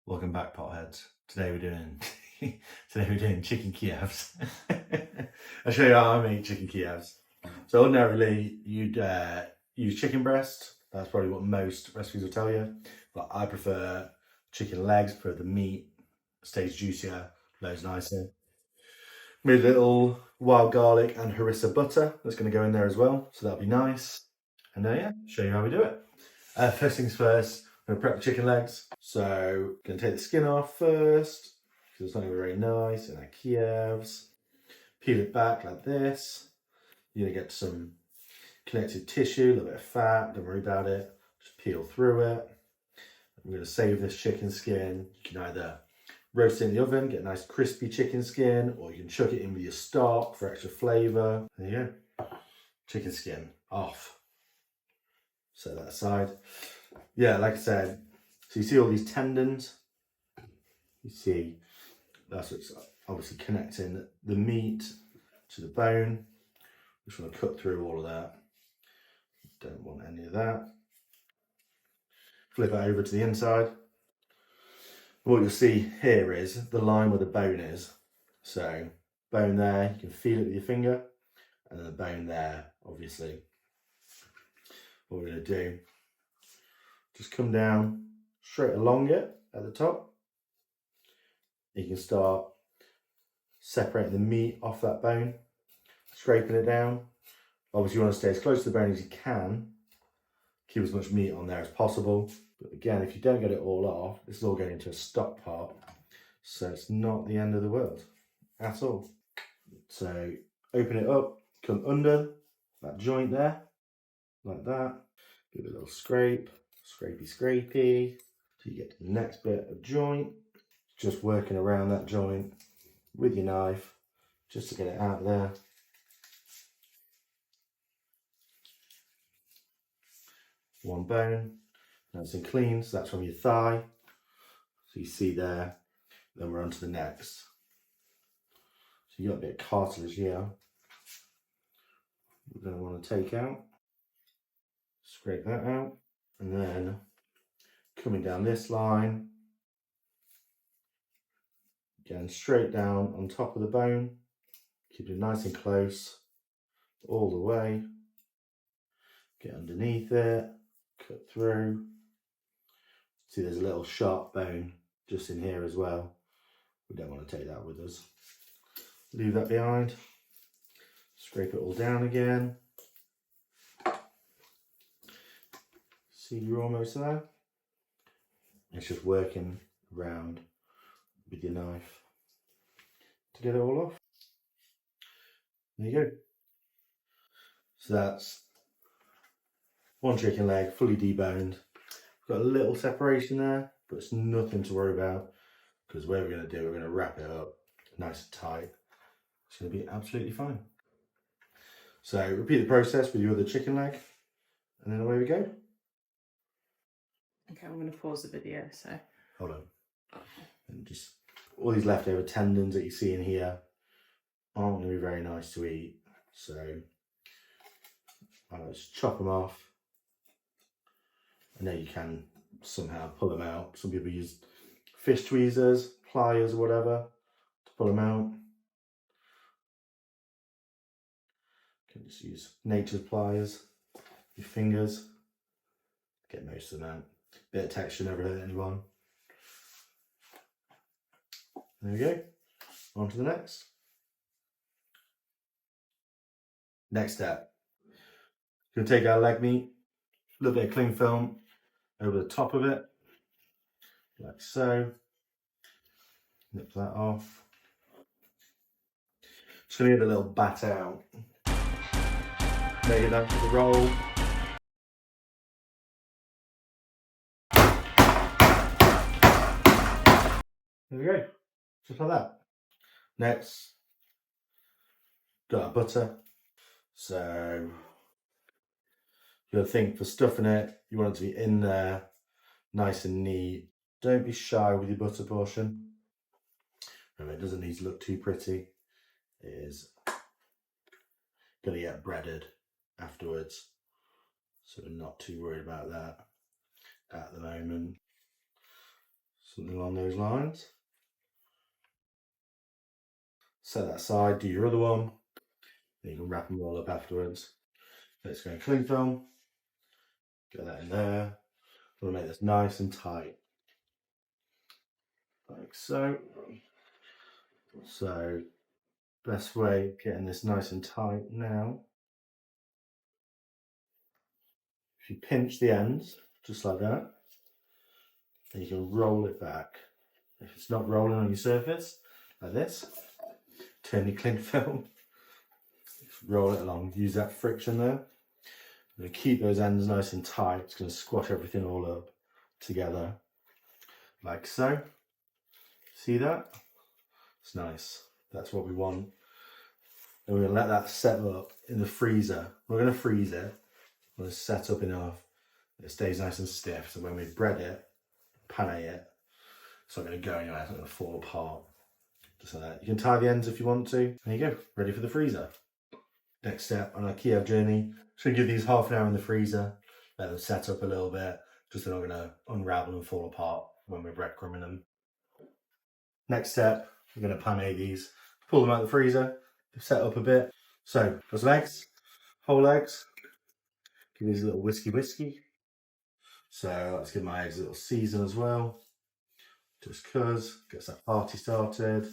Welcome back, potheads. Today we're doing chicken Kyivs. I'll show you how I make chicken Kyivs. So ordinarily you'd use chicken breast. That's probably what most recipes will tell you. But I prefer chicken legs, prefer the meat stays juicier, loads nicer. Made a little wild garlic and harissa butter that's going to go in there as well, so that'll be nice. And yeah, show you how we do it. First things first, I'm going to prep the chicken legs. So I'm going to take the skin off first, because it's not going to be very nice. And our Kyivs. Peel it back like this. You're going to get some connective tissue, a little bit of fat, don't worry about it. Just peel through it. I'm going to save this chicken skin. You can either roast it in the oven, get a nice crispy chicken skin, or you can chuck it in with your stock for extra flavour. There you go. Chicken skin off. Set that aside. Yeah, like I said, so you see all these tendons? You see, that's what's obviously connecting the meat to the bone. Just want to cut through all of that. Don't want any of that. Flip it over to the inside. What you'll see here is the line where the bone is. So, bone there, you can feel it with your finger, and then the bone there, obviously. What we're going to do, just come down straight along it at the top. You can start separating the meat off that bone, scraping it down. Obviously you want to stay as close to the bone as you can, keep as much meat on there as possible. But again, if you don't get it all off, this is all going into a stock pot, so it's not the end of the world at all. So open it up, come under that joint there, like that. Give it a little scrape, scrapey, till you get to the next bit of joint. Just working around that joint with your knife, just to get it out of there. One bone, nice and clean, so that's from your thigh. So you see there, then we're on to the next. So you got a bit of cartilage here. We're going to want to take out, scrape that out, and then coming down this line, again straight down on top of the bone, keep it nice and close all the way. Get underneath it, cut through. See, there's a little sharp bone just in here as well. We don't want to take that with us. Leave that behind. Scrape it all down again. See, you're almost there. It's just working around with your knife to get it all off. There you go. So that's one chicken leg, fully deboned. Got a little separation there, but it's nothing to worry about, because what we're going to do, we're going to wrap it up nice and tight. It's going to be absolutely fine. So repeat the process with your other chicken leg, and then away we go. Okay, I'm going to pause the video, so. Hold on. And just all these leftover tendons that you see in here aren't going to be very nice to eat. So I'll just chop them off. I know you can somehow pull them out. Some people use fish tweezers, pliers, or whatever to pull them out. You can just use nature's pliers, your fingers, get most of them out. Bit of texture never hurt anyone. There we go. On to the next. Next step. We're going to take our leg meat, a little bit of cling film over the top of it, like so. Nip that off. Just going to get a little bat out. Make it up to the roll. There we go, just like that. Next, got our butter. So you got to think, for stuffing it, you want it to be in there, nice and neat. Don't be shy with your butter portion. Remember, it doesn't need to look too pretty. It is going to get breaded afterwards, so we're not too worried about that at the moment. Something along those lines. Set that aside, do your other one. Then you can wrap them all up afterwards. Let's go and cling film. Get that in there. We'll make this nice and tight. Like so. So, best way of getting this nice and tight now. If you pinch the ends, just like that, then you can roll it back. If it's not rolling on your surface, like this, turn your cling film, roll it along, use that friction there. You're going to keep those ends nice and tight. It's going to squash everything all up together, like so. See that? It's nice. That's what we want. And we're going to let that set up in the freezer. We're going to freeze it. We're going to set up enough that it stays nice and stiff. So when we bread it, pane it, it's not going to go anywhere. It's not going to fall apart. Just like that. You can tie the ends if you want to. There you go. Ready for the freezer. Next step on our Kyiv journey. Just going to give these half an hour in the freezer. Let them set up a little bit. Just they're not going to unravel and fall apart when we're breadcrumbing them. Next step, we're going to pane these. Pull them out of the freezer. Set up a bit. So, got some eggs. Whole eggs. Give these a little whiskey. So let's give my eggs a little season as well. Just cause, gets that party started.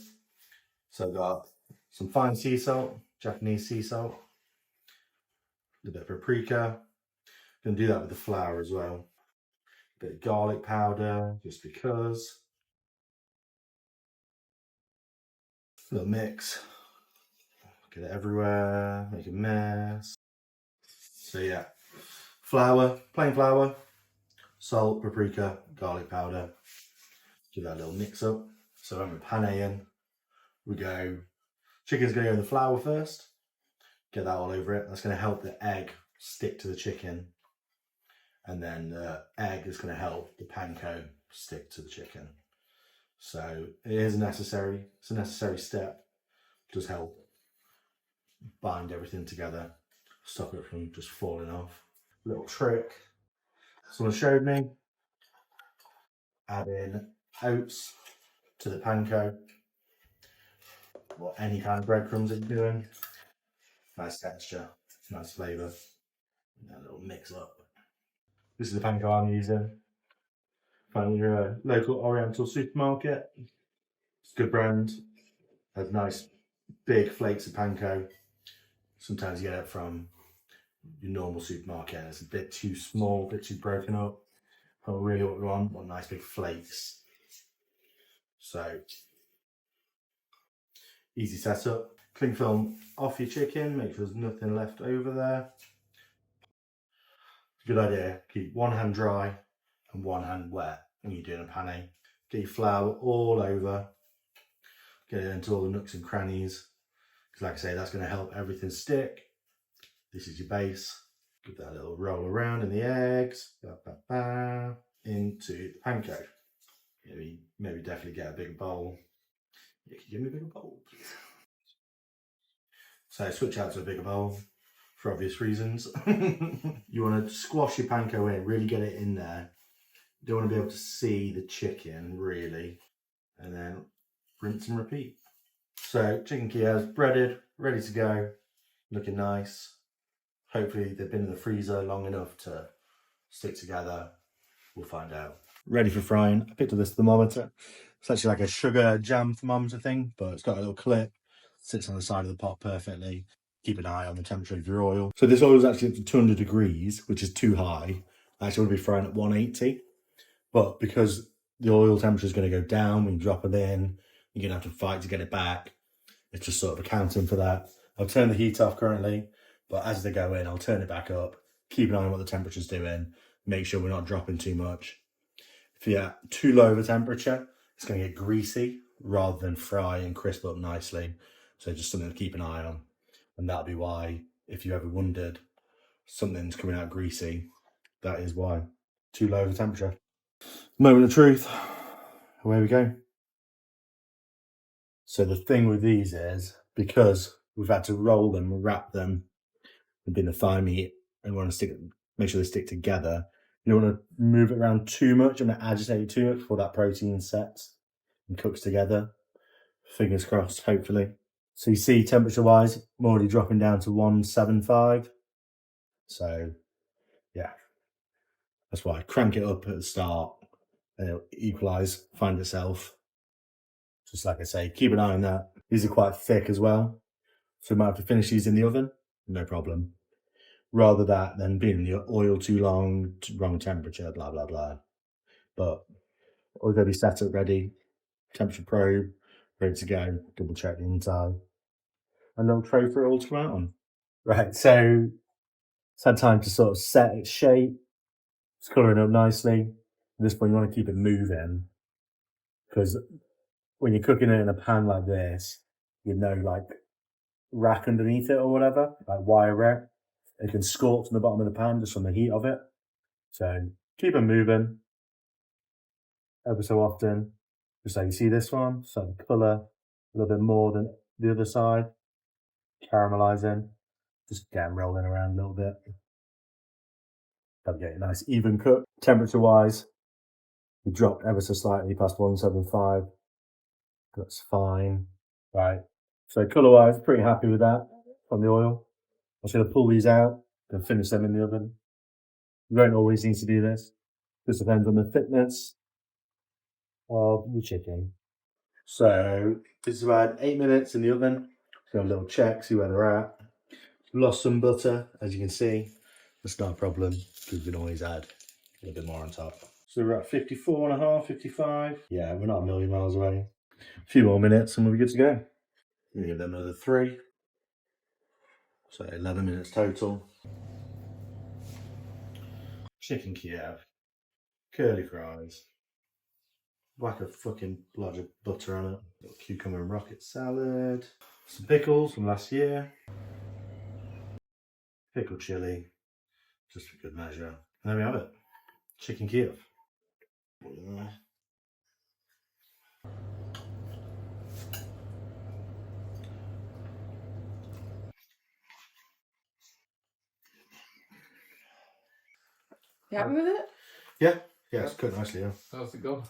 So I've got some fine sea salt, Japanese sea salt. A little bit of paprika. Gonna do that with the flour as well. A bit of garlic powder, just because. A little mix. Get it everywhere, make a mess. So yeah, flour, plain flour, salt, paprika, garlic powder. Give that a little mix up. So when we're paneing, we go, chicken's gonna go in the flour first. Get that all over it. That's gonna help the egg stick to the chicken. And then the egg is gonna help the panko stick to the chicken. So it is necessary. It's a necessary step. It does help bind everything together, stop it from just falling off. Little trick someone showed me, adding oats to the panko or any kind of breadcrumbs that you're doing. Nice texture, nice flavour, and a little mix up. This is the panko I'm using. Find your local Oriental supermarket. It's a good brand. Has nice big flakes of panko. Sometimes you get it from your normal supermarket. It's a bit too small, a bit too broken up. But really what we want nice big flakes. So, easy setup. Cling film off your chicken, make sure there's nothing left over there. Good idea, keep one hand dry and one hand wet when you're doing a pane. Get your flour all over, get it into all the nooks and crannies. Because like I say, that's going to help everything stick. This is your base. Give that a little roll around in the eggs, into the panko. Maybe definitely get a bigger bowl. Yeah, can you give me a bigger bowl, please? So switch out to a bigger bowl for obvious reasons. You want to squash your panko in, really get it in there. You don't want to be able to see the chicken, really. And then rinse and repeat. So chicken Kyivs, breaded, ready to go, looking nice. Hopefully they've been in the freezer long enough to stick together. We'll find out. Ready for frying. I picked up this thermometer. It's actually like a sugar jam thermometer thing, but it's got a little clip. Sits on the side of the pot perfectly. Keep an eye on the temperature of your oil. So this oil is actually up to 200 degrees, which is too high. I actually want to be frying at 180. But because the oil temperature is going to go down when you drop it in, you're going to have to fight to get it back. It's just sort of accounting for that. I'll turn the heat off currently, but as they go in, I'll turn it back up. Keep an eye on what the temperature's doing. Make sure we're not dropping too much. If you're too low of a temperature, it's going to get greasy rather than fry and crisp up nicely. So just something to keep an eye on. And that'll be why, if you ever wondered, something's coming out greasy, that is why. Too low of a temperature. Moment of truth. Away we go. So the thing with these is, because we've had to roll them, wrap them, and bin the thigh meat, and want to make sure they stick together, You don't want to move it around too much. You don't want to agitate it too much before that protein sets and cooks together. Fingers crossed, hopefully. So you see, temperature-wise, I'm already dropping down to 175. So, yeah. That's why I crank it up at the start and it'll equalise, find itself. Just like I say, keep an eye on that. These are quite thick as well. So we might have to finish these in the oven, no problem. Rather that than being in the oil too long, wrong temperature, blah, blah, blah. But all going to be set up ready, temperature probe, ready to go, double check the inside. A little tray for it all to come out on. Right, so it's had time to sort of set its shape. It's colouring up nicely. At this point, you want to keep it moving because when you're cooking it in a pan like this, you know, like rack underneath it or whatever, like wire rack, it can scorch on the bottom of the pan just from the heat of it. So keep it moving ever so often. Just like you see this one, so the colour a little bit more than the other side, caramelizing, just get them rolling around a little bit. That'll get a nice even cook. Temperature wise, we dropped ever so slightly past 175. That's fine. Right. So colour wise, pretty happy with that on the oil. I'm just going to pull these out and finish them in the oven. You don't always need to do this. This depends on the thickness of your chicken. So this is about 8 minutes in the oven. So a little check, see where they're at. Lost some butter, as you can see. That's not a problem because we can always add a little bit more on top. So we're at 54.5, 55. Yeah, we're not a million miles away. A few more minutes and we'll be good to go. We'll give them another 3. So 11 minutes total. Chicken Kiev. Curly fries. Whack a fucking lodge of butter on it. Little cucumber and rocket salad. Some pickles from last year. Pickled chili. Just for good measure. And there we have it. Chicken Kiev. You happy with it? Yeah, it's cooked nicely, yeah. How's it go?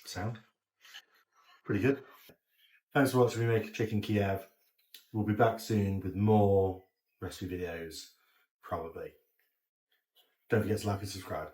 Sound. Pretty good. Thanks for watching me make a chicken Kiev. We'll be back soon with more recipe videos, probably. Don't forget to like and subscribe.